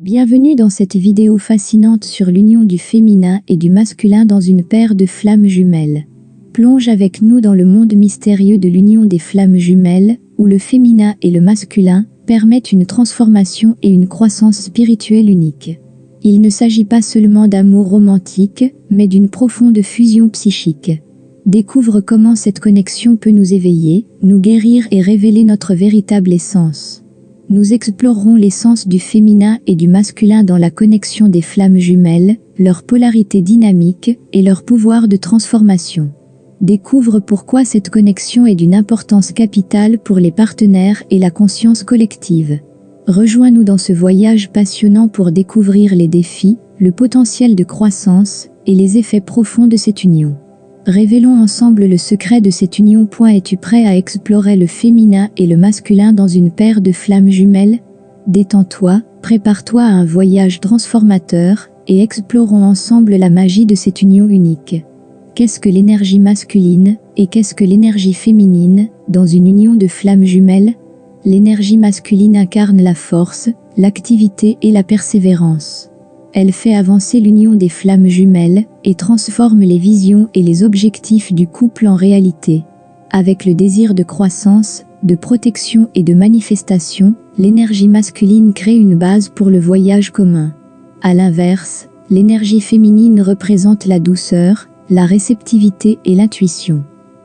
Bienvenue dans cette vidéo fascinante sur l'union du féminin et du masculin dans une paire de flammes jumelles. Plonge avec nous dans le monde mystérieux de l'union des flammes jumelles, où le féminin et le masculin permettent une transformation et une croissance spirituelle unique. Il ne s'agit pas seulement d'amour romantique, mais d'une profonde fusion psychique. Découvre comment cette connexion peut nous éveiller, nous guérir et révéler notre véritable essence. Nous explorerons l'essence du féminin et du masculin dans la connexion des flammes jumelles, leur polarité dynamique et leur pouvoir de transformation. Découvre pourquoi cette connexion est d'une importance capitale pour les partenaires et la conscience collective. Rejoins-nous dans ce voyage passionnant pour découvrir les défis, le potentiel de croissance et les effets profonds de cette union. Révélons ensemble le secret de cette union. Es-tu prêt à explorer le féminin et le masculin dans une paire de flammes jumelles? Détends-toi, prépare-toi à un voyage transformateur et explorons ensemble la magie de cette union unique. Qu'est-ce que l'énergie masculine et qu'est-ce que l'énergie féminine dans une union de flammes jumelles? L'énergie masculine incarne la force, l'activité et la persévérance. Elle fait avancer l'union des flammes jumelles et transforme les visions et les objectifs du couple en réalité. Avec le désir de croissance, de protection et de manifestation, l'énergie masculine crée une base pour le voyage commun. À l'inverse, l'énergie féminine représente la douceur, la réceptivité et l'intuition.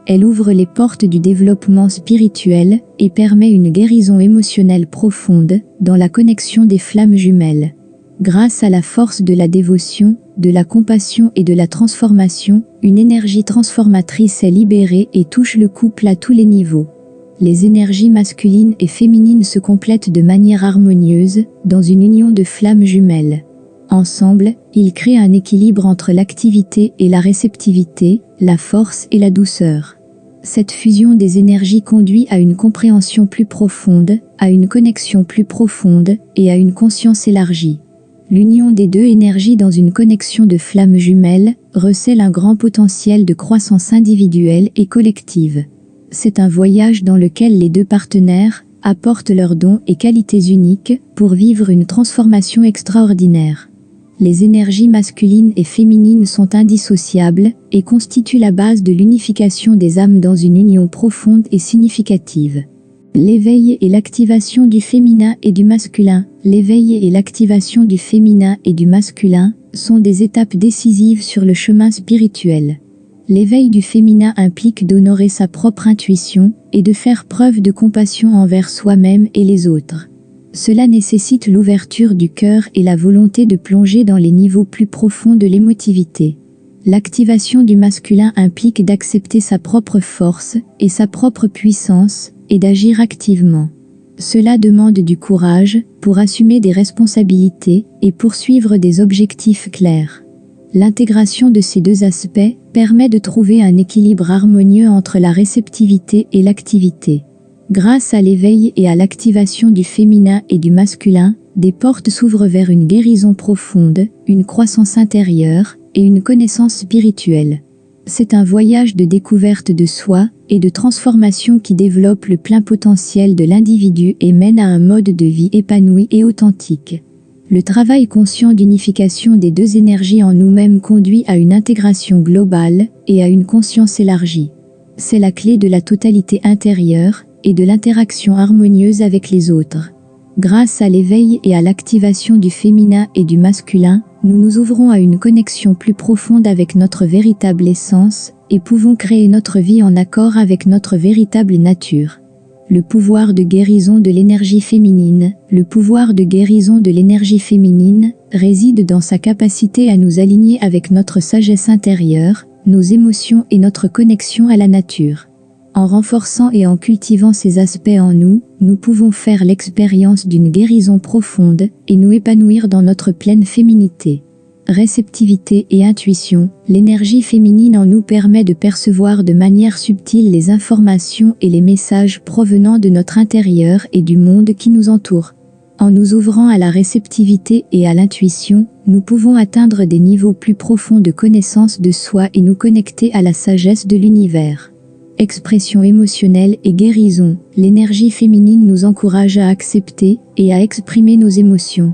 Elle ouvre les portes du développement spirituel et permet une guérison émotionnelle profonde dans la connexion des flammes jumelles. Grâce à la force de la dévotion, de la compassion et de la transformation, une énergie transformatrice est libérée et touche le couple à tous les niveaux. Les énergies masculines et féminines se complètent de manière harmonieuse dans une union de flammes jumelles. Ensemble, ils créent un équilibre entre l'activité et la réceptivité, la force et la douceur. Cette fusion des énergies conduit à une compréhension plus profonde, à une connexion plus profonde et à une conscience élargie. L'union des deux énergies dans une connexion de flammes jumelles recèle un grand potentiel de croissance individuelle et collective. C'est un voyage dans lequel les deux partenaires apportent leurs dons et qualités uniques pour vivre une transformation extraordinaire. Les énergies masculines et féminines sont indissociables et constituent la base de l'unification des âmes dans une union profonde et significative. L'éveil et l'activation du féminin et du masculin. L'éveil et l'activation du féminin et du masculin sont des étapes décisives sur le chemin spirituel. L'éveil du féminin implique d'honorer sa propre intuition et de faire preuve de compassion envers soi-même et les autres. Cela nécessite l'ouverture du cœur et la volonté de plonger dans les niveaux plus profonds de l'émotivité. L'activation du masculin implique d'accepter sa propre force et sa propre puissance et d'agir activement. Cela demande du courage pour assumer des responsabilités et poursuivre des objectifs clairs. L'intégration de ces deux aspects permet de trouver un équilibre harmonieux entre la réceptivité et l'activité. Grâce à l'éveil et à l'activation du féminin et du masculin, des portes s'ouvrent vers une guérison profonde, une croissance intérieure et une connaissance spirituelle. C'est un voyage de découverte de soi et de transformation qui développe le plein potentiel de l'individu et mène à un mode de vie épanoui et authentique. Le travail conscient d'unification des deux énergies en nous-mêmes conduit à une intégration globale et à une conscience élargie. C'est la clé de la totalité intérieure et de l'interaction harmonieuse avec les autres. Grâce à l'éveil et à l'activation du féminin et du masculin, nous nous ouvrons à une connexion plus profonde avec notre véritable essence et pouvons créer notre vie en accord avec notre véritable nature. Le pouvoir de guérison de l'énergie féminine. Le pouvoir de guérison de l'énergie féminine réside dans sa capacité à nous aligner avec notre sagesse intérieure, nos émotions et notre connexion à la nature. En renforçant et en cultivant ces aspects en nous, nous pouvons faire l'expérience d'une guérison profonde et nous épanouir dans notre pleine féminité. Réceptivité et intuition. L'énergie féminine en nous permet de percevoir de manière subtile les informations et les messages provenant de notre intérieur et du monde qui nous entoure. En nous ouvrant à la réceptivité et à l'intuition, nous pouvons atteindre des niveaux plus profonds de connaissance de soi et nous connecter à la sagesse de l'univers. Expression émotionnelle et guérison. L'énergie féminine nous encourage à accepter et à exprimer nos émotions.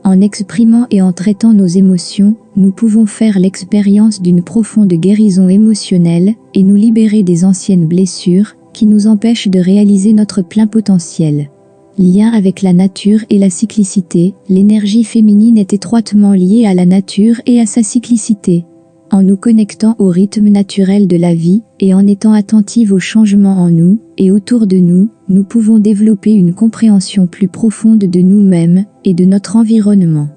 En exprimant et en traitant nos émotions, nous pouvons faire l'expérience d'une profonde guérison émotionnelle et nous libérer des anciennes blessures qui nous empêchent de réaliser notre plein potentiel. Lien avec la nature et la cyclicité, l'énergie féminine est étroitement liée à la nature et à sa cyclicité. En nous connectant au rythme naturel de la vie et en étant attentive aux changements en nous et autour de nous, nous pouvons développer une compréhension plus profonde de nous-mêmes et de notre environnement.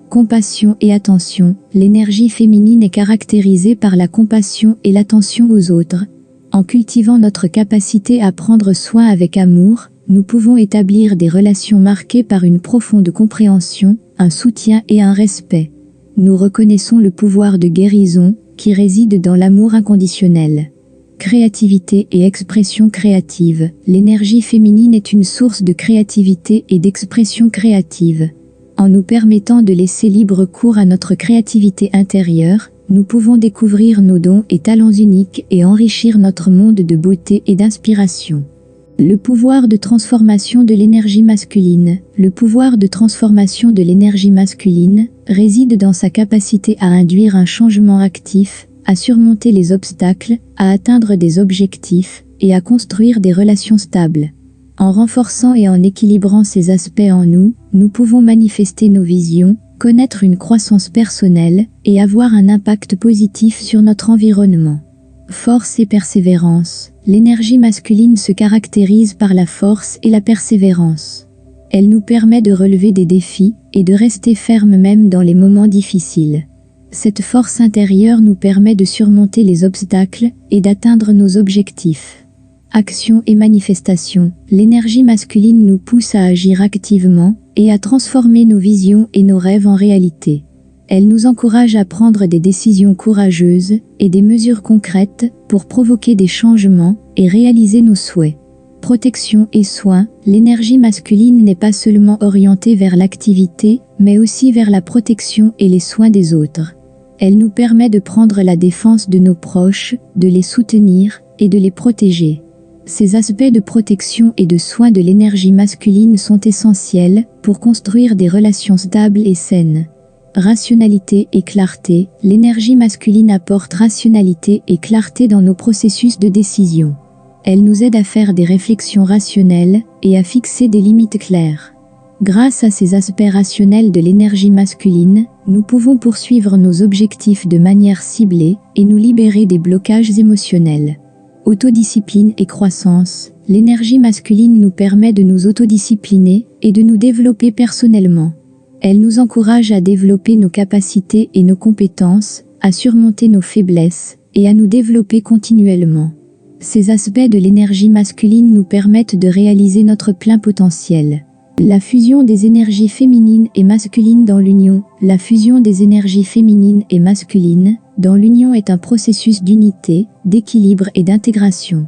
Compassion et attention, l'énergie féminine est caractérisée par la compassion et l'attention aux autres. En cultivant notre capacité à prendre soin avec amour, nous pouvons établir des relations marquées par une profonde compréhension, un soutien et un respect. Nous reconnaissons le pouvoir de guérison qui réside dans l'amour inconditionnel. Créativité et expression créative. L'énergie féminine est une source de créativité et d'expression créative. En nous permettant de laisser libre cours à notre créativité intérieure, nous pouvons découvrir nos dons et talents uniques et enrichir notre monde de beauté et d'inspiration. Le pouvoir de transformation de l'énergie masculine. Le pouvoir de transformation de l'énergie masculine réside dans sa capacité à induire un changement actif, à surmonter les obstacles, à atteindre des objectifs et à construire des relations stables. En renforçant et en équilibrant ces aspects en nous, nous pouvons manifester nos visions, connaître une croissance personnelle et avoir un impact positif sur notre environnement. Force et persévérance. L'énergie masculine se caractérise par la force et la persévérance. Elle nous permet de relever des défis et de rester ferme même dans les moments difficiles. Cette force intérieure nous permet de surmonter les obstacles et d'atteindre nos objectifs. Action et manifestation. L'énergie masculine nous pousse à agir activement et à transformer nos visions et nos rêves en réalité. Elle nous encourage à prendre des décisions courageuses et des mesures concrètes pour provoquer des changements et réaliser nos souhaits. Protection et soins. L'énergie masculine n'est pas seulement orientée vers l'activité, mais aussi vers la protection et les soins des autres. Elle nous permet de prendre la défense de nos proches, de les soutenir et de les protéger. Ces aspects de protection et de soins de l'énergie masculine sont essentiels pour construire des relations stables et saines. Rationalité et clarté. L'énergie masculine apporte rationalité et clarté dans nos processus de décision. Elle nous aide à faire des réflexions rationnelles et à fixer des limites claires. Grâce à ces aspects rationnels de l'énergie masculine, nous pouvons poursuivre nos objectifs de manière ciblée et nous libérer des blocages émotionnels. Autodiscipline et croissance. L'énergie masculine nous permet de nous autodiscipliner et de nous développer personnellement. Elle nous encourage à développer nos capacités et nos compétences, à surmonter nos faiblesses et à nous développer continuellement. Ces aspects de l'énergie masculine nous permettent de réaliser notre plein potentiel. La fusion des énergies féminines et masculines dans l'union. La fusion des énergies féminines et masculines dans l'union est un processus d'unité, d'équilibre et d'intégration.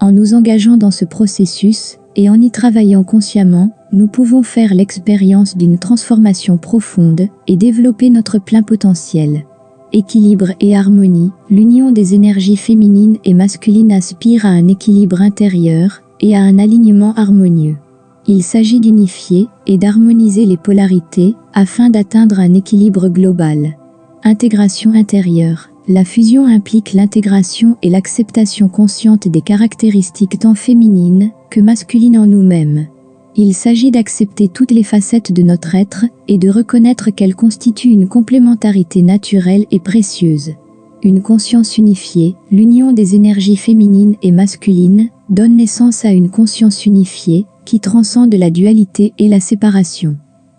En nous engageant dans ce processus et en y travaillant consciemment, nous pouvons faire l'expérience d'une transformation profonde et développer notre plein potentiel. Équilibre et harmonie. L'union des énergies féminines et masculines aspire à un équilibre intérieur et à un alignement harmonieux. Il s'agit d'unifier et d'harmoniser les polarités afin d'atteindre un équilibre global. Intégration intérieure. La fusion implique l'intégration et l'acceptation consciente des caractéristiques tant féminines que masculines en nous-mêmes. Il s'agit d'accepter toutes les facettes de notre être et de reconnaître qu'elles constituent une complémentarité naturelle et précieuse. Une conscience unifiée, l'union des énergies féminines et masculines, donne naissance à une conscience unifiée qui transcende la dualité et la séparation.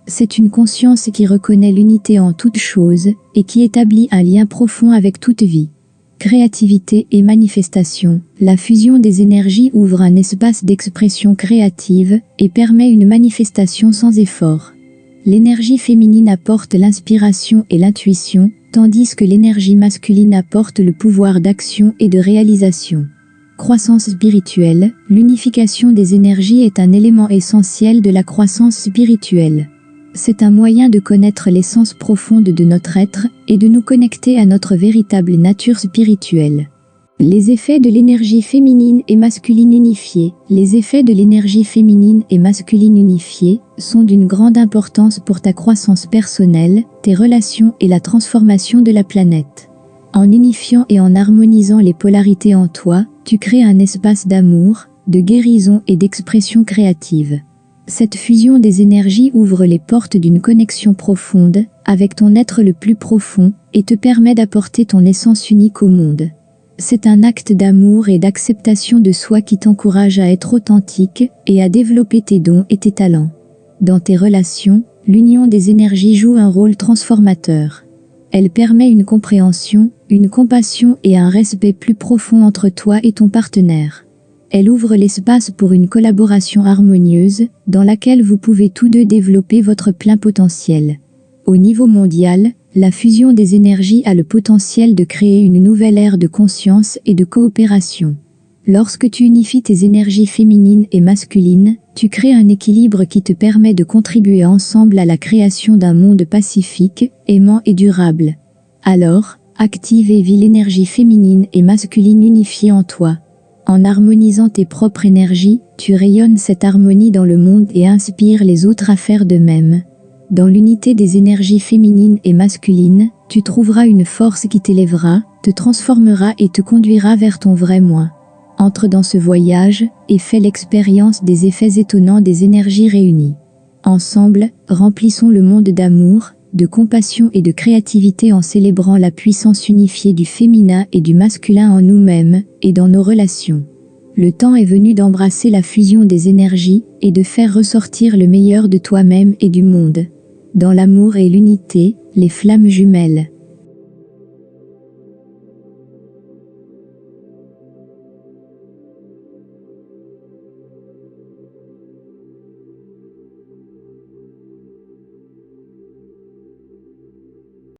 C'est une conscience qui reconnaît l'unité en toute chose et qui établit un lien profond avec toute vie. Créativité et manifestation. La fusion des énergies ouvre un espace d'expression créative et permet une manifestation sans effort. L'énergie féminine apporte l'inspiration et l'intuition, tandis que l'énergie masculine apporte le pouvoir d'action et de réalisation. Croissance spirituelle. L'unification des énergies est un élément essentiel de la croissance spirituelle. C'est un moyen de connaître l'essence profonde de notre être et de nous connecter à notre véritable nature spirituelle. Les effets de l'énergie féminine et masculine unifiée. Les effets de l'énergie féminine et masculine unifiée sont d'une grande importance pour ta croissance personnelle, tes relations et la transformation de la planète. En unifiant et en harmonisant les polarités en toi, tu crées un espace d'amour, de guérison et d'expression créative. Cette fusion des énergies ouvre les portes d'une connexion profonde avec ton être le plus profond et te permet d'apporter ton essence unique au monde. C'est un acte d'amour et d'acceptation de soi qui t'encourage à être authentique et à développer tes dons et tes talents. Dans tes relations, l'union des énergies joue un rôle transformateur. Elle permet une compréhension, une compassion et un respect plus profond entre toi et ton partenaire. Elle ouvre l'espace pour une collaboration harmonieuse, dans laquelle vous pouvez tous deux développer votre plein potentiel. Au niveau mondial, la fusion des énergies a le potentiel de créer une nouvelle ère de conscience et de coopération. Lorsque tu unifies tes énergies féminines et masculines, tu crées un équilibre qui te permet de contribuer ensemble à la création d'un monde pacifique, aimant et durable. Alors, active et vis l'énergie féminine et masculine unifiée en toi. En harmonisant tes propres énergies, tu rayonnes cette harmonie dans le monde et inspires les autres à faire de même. Dans l'unité des énergies féminines et masculines, tu trouveras une force qui t'élèvera, te transformera et te conduira vers ton vrai moi. Entre dans ce voyage et fais l'expérience des effets étonnants des énergies réunies. Ensemble, remplissons le monde d'amour, de compassion et de créativité en célébrant la puissance unifiée du féminin et du masculin en nous-mêmes et dans nos relations. Le temps est venu d'embrasser la fusion des énergies et de faire ressortir le meilleur de toi-même et du monde. Dans l'amour et l'unité, les flammes jumelles.